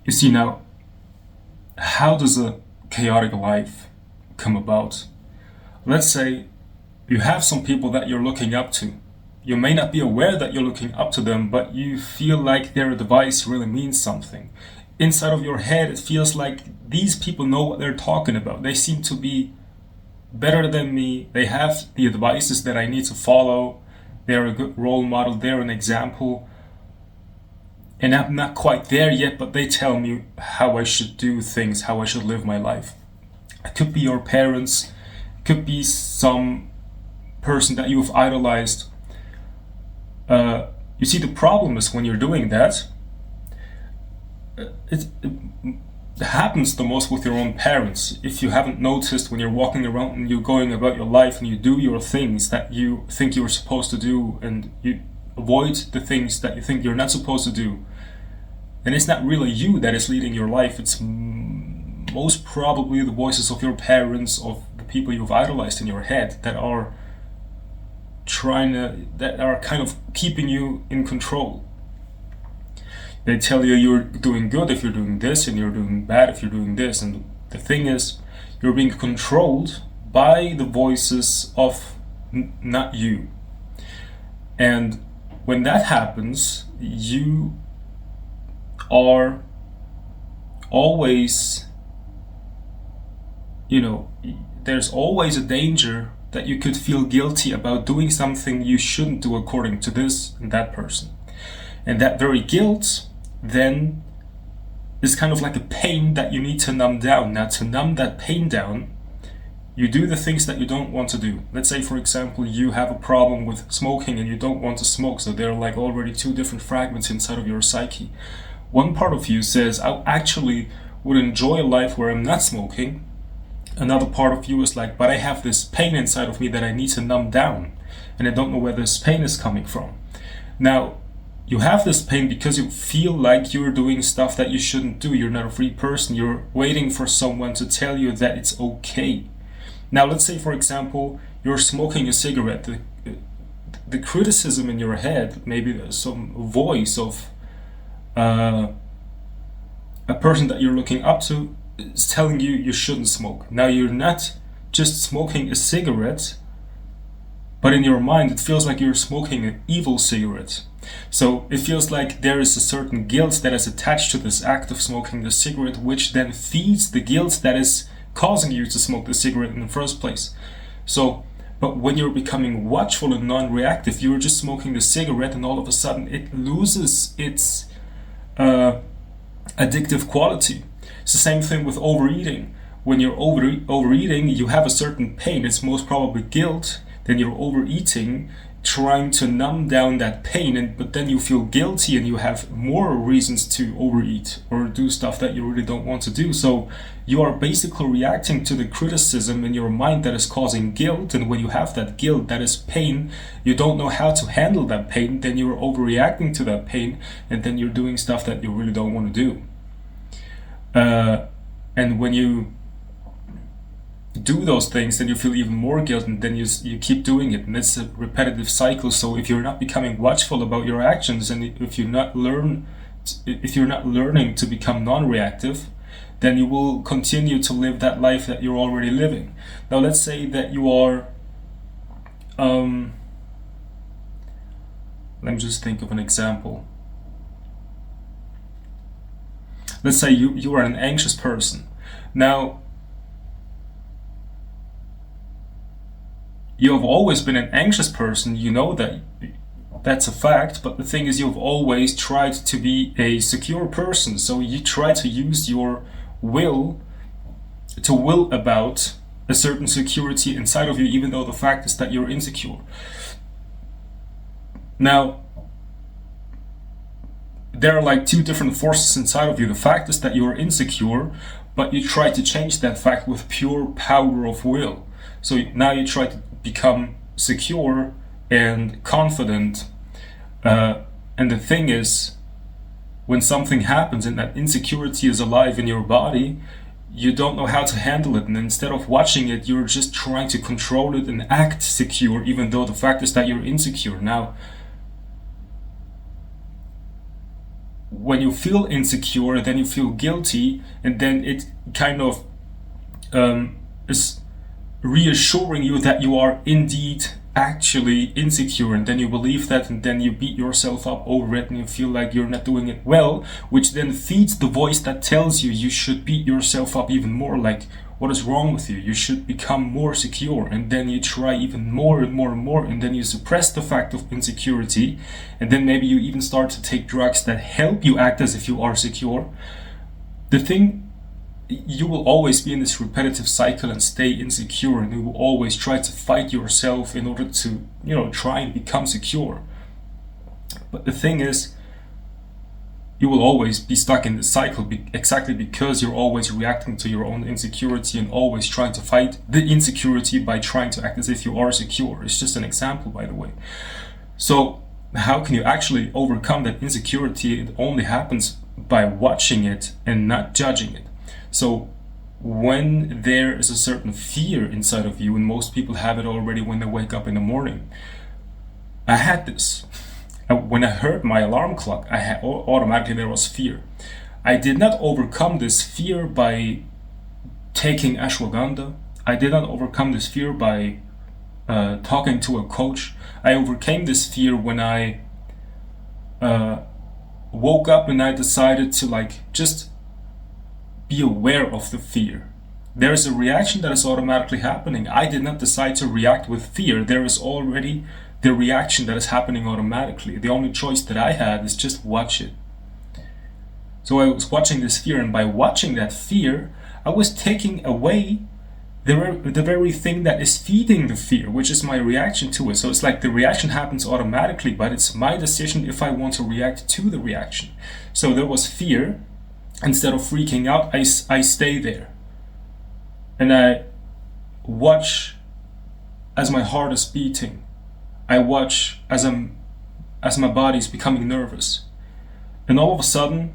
You see, now, how does a chaotic life come about? Let's say you have some people that you're looking up to. You may not be aware that you're looking up to them, but you feel like their advice really means something. Inside of your head, it feels like these people know what they're talking about. They seem to be better than me. They have the advices that I need to follow. They're a good role model. They're an example. And I'm not quite there yet, but they tell me how I should do things, how I should live my life. It could be your parents, it could be some person that you've idolized. You see, the problem is when you're doing that, it happens the most with your own parents. If you haven't noticed, when you're walking around and you're going about your life and you do your things that you think you're supposed to do, and you avoid the things that you think you're not supposed to do, then it's not really you that is leading your life. It's most probably the voices of your parents, of the people you've idolized in your head, that are kind of keeping you in control. They tell you you're doing good if you're doing this, and you're doing bad if you're doing this. And the thing is, you're being controlled by the voices of not you. And when that happens, you are always, there's always a danger that you could feel guilty about doing something you shouldn't do according to this and that person. And that very guilt then is kind of like a pain that you need to numb down. Now, to numb that pain down, you do the things that you don't want to do. Let's say, for example, you have a problem with smoking and you don't want to smoke, so there are like already two different fragments inside of your psyche. One part of you says, I actually would enjoy a life where I'm not smoking. Another part of you is like, but I have this pain inside of me that I need to numb down, and I don't know where this pain is coming from. Now, you have this pain because you feel like you're doing stuff that you shouldn't do. You're not a free person. You're waiting for someone to tell you that it's okay. Now, let's say, for example, you're smoking a cigarette. The criticism in your head, maybe some voice of a person that you're looking up to, is telling you you shouldn't smoke. Now, you're not just smoking a cigarette, but in your mind, it feels like you're smoking an evil cigarette. So it feels like there is a certain guilt that is attached to this act of smoking the cigarette, which then feeds the guilt that is causing you to smoke the cigarette in the first place. So, but when you're becoming watchful and non-reactive, you're just smoking the cigarette, and all of a sudden it loses its addictive quality. It's the same thing with overeating. When you're overeating, you have a certain pain. It's most probably guilt. Then you're overeating, trying to numb down that pain, but then you feel guilty and you have more reasons to overeat or do stuff that you really don't want to do. So you are basically reacting to the criticism in your mind that is causing guilt, and when you have that guilt, that is pain, you don't know how to handle that pain, then you're overreacting to that pain, and then you're doing stuff that you really don't want to do. And when you do those things, then you feel even more guilt, and then you keep doing it, and it's a repetitive cycle. So if you're not becoming watchful about your actions, and if you're not learning to become non-reactive, then you will continue to live that life that you're already living. Now, let's say that you are let me just think of an example. Let's say you are an anxious person. Now, you have always been an anxious person, you know that's a fact, but the thing is, you've always tried to be a secure person, so you try to use your will to will about a certain security inside of you, even though the fact is that you're insecure. Now, there are like two different forces inside of you. The fact is that you're insecure, but you try to change that fact with pure power of will. So now you try to become secure and confident. And the thing is, when something happens and that insecurity is alive in your body, you don't know how to handle it. And instead of watching it, you're just trying to control it and act secure, even though the fact is that you're insecure. Now, when you feel insecure, then you feel guilty, and then it kind of is reassuring you that you are indeed actually insecure, and then you believe that, and then you beat yourself up over it, and you feel like you're not doing it well, which then feeds the voice that tells you should beat yourself up even more, like, what is wrong with you? You should become more secure. And then you try even more and more and more, and then you suppress the fact of insecurity, and then maybe you even start to take drugs that help you act as if you are secure. The thing, you will always be in this repetitive cycle and stay insecure, and you will always try to fight yourself in order to, try and become secure. But the thing is, you will always be stuck in this cycle exactly because you're always reacting to your own insecurity and always trying to fight the insecurity by trying to act as if you are secure. It's just an example, by the way. So how can you actually overcome that insecurity? It only happens by watching it and not judging it. So when there is a certain fear inside of you, and most people have it already when they wake up in the morning. I had this. When I heard my alarm clock, automatically there was fear. I did not overcome this fear by taking ashwagandha. I did not overcome this fear by talking to a coach. I overcame this fear when I woke up and I decided to just be aware of the fear. There is a reaction that is automatically happening. I did not decide to react with fear. There is already the reaction that is happening automatically. The only choice that I had is just watch it. So I was watching this fear, and by watching that fear, I was taking away the very thing that is feeding the fear, which is my reaction to it. So it's like the reaction happens automatically, but it's my decision if I want to react to the reaction. So there was fear. Instead of freaking out, I stay there. And I watch as my heart is beating. I watch as my body is becoming nervous. And all of a sudden,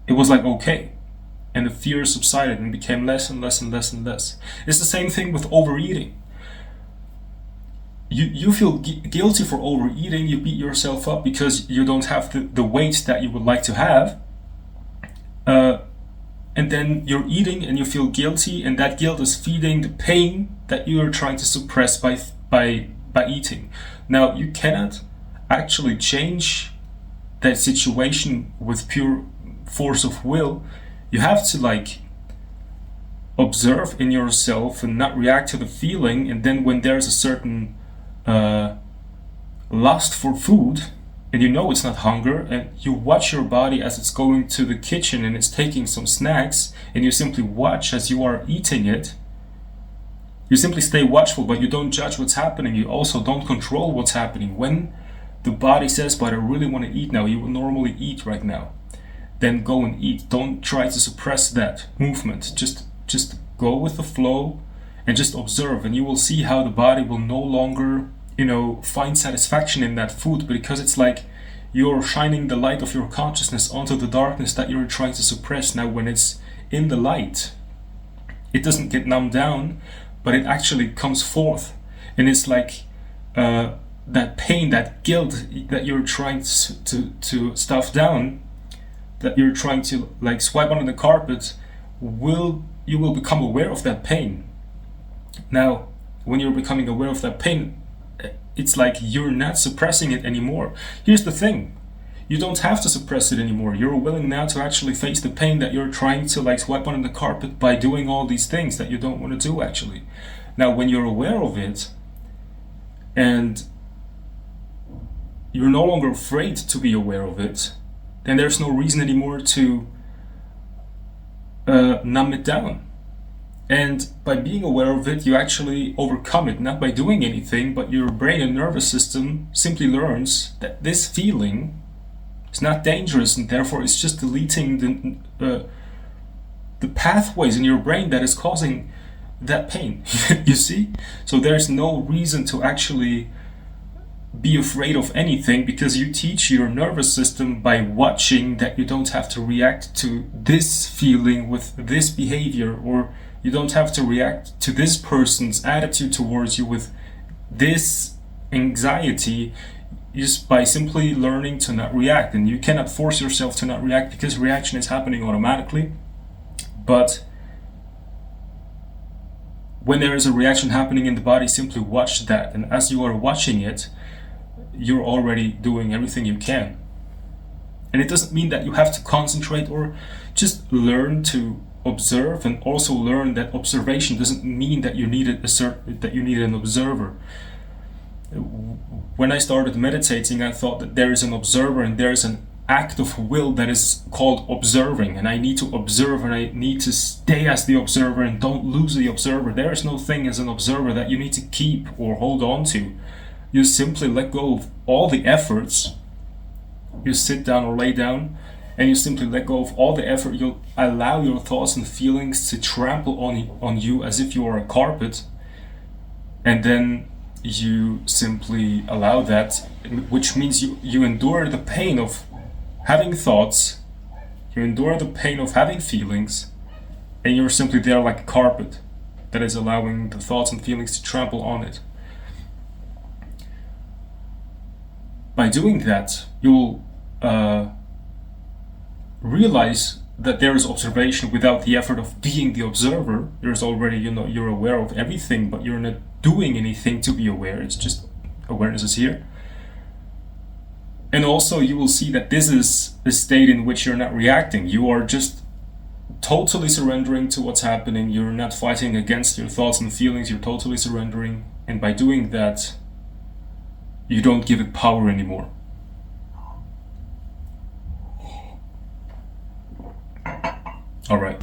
it was like, okay. And the fear subsided and became less and less and less and less. It's the same thing with overeating. You feel guilty for overeating, you beat yourself up because you don't have the weight that you would like to have. And then you're eating and you feel guilty, and that guilt is feeding the pain that you are trying to suppress by eating. Now, you cannot actually change that situation with pure force of will. You have to observe in yourself and not react to the feeling, and then when there's a certain lust for food, and it's not hunger, and you watch your body as it's going to the kitchen and it's taking some snacks, and you simply watch as you are eating it. You simply stay watchful, but you don't judge what's happening. You also don't control what's happening. When the body says, but I really want to eat now, you would normally eat right now, then go and eat. Don't try to suppress that movement. Just go with the flow and just observe, and you will see how the body will no longer find satisfaction in that food, because it's like you're shining the light of your consciousness onto the darkness that you're trying to suppress. Now, when it's in the light, it doesn't get numbed down, but it actually comes forth, and it's like that pain, that guilt that you're trying to stuff down, that you're trying to swipe under the carpet, you will become aware of that pain. Now, when you're becoming aware of that pain, it's like you're not suppressing it anymore. Here's the thing. You don't have to suppress it anymore. You're willing now to actually face the pain that you're trying to swipe under the carpet by doing all these things that you don't want to do, actually. Now, when you're aware of it, and you're no longer afraid to be aware of it, then there's no reason anymore to numb it down. And by being aware of it, you actually overcome it, not by doing anything, but your brain and nervous system simply learns that this feeling is not dangerous, and therefore it's just deleting the pathways in your brain that is causing that pain. You see? So there's no reason to actually be afraid of anything, because you teach your nervous system by watching that you don't have to react to this feeling with this behavior, or you don't have to react to this person's attitude towards you with this anxiety. just by simply learning to not react. And you cannot force yourself to not react because reaction is happening automatically. But when there is a reaction happening in the body, simply watch that. And as you are watching it, you're already doing everything you can. And it doesn't mean that you have to concentrate, or just learn to observe, and also learn that observation doesn't mean that you need an observer. When I started meditating, I thought that there is an observer and there is an act of will that is called observing, and I need to observe and I need to stay as the observer and don't lose the observer. There is no thing as an observer that you need to keep or hold on to. You simply let go of all the efforts. You sit down or lay down and you simply let go of all the effort. You'll allow your thoughts and feelings to trample on you as if you are a carpet, and then you simply allow that, which means you endure the pain of having thoughts, you endure the pain of having feelings, and you're simply there like a carpet that is allowing the thoughts and feelings to trample on it. By doing that, you'll realize that there is observation without the effort of being the observer. There's already, you're aware of everything, but you're not doing anything to be aware. It's just awareness is here. And also you will see that this is a state in which you're not reacting. You are just totally surrendering to what's happening. You're not fighting against your thoughts and feelings. You're totally surrendering. And by doing that, you don't give it power anymore. All right.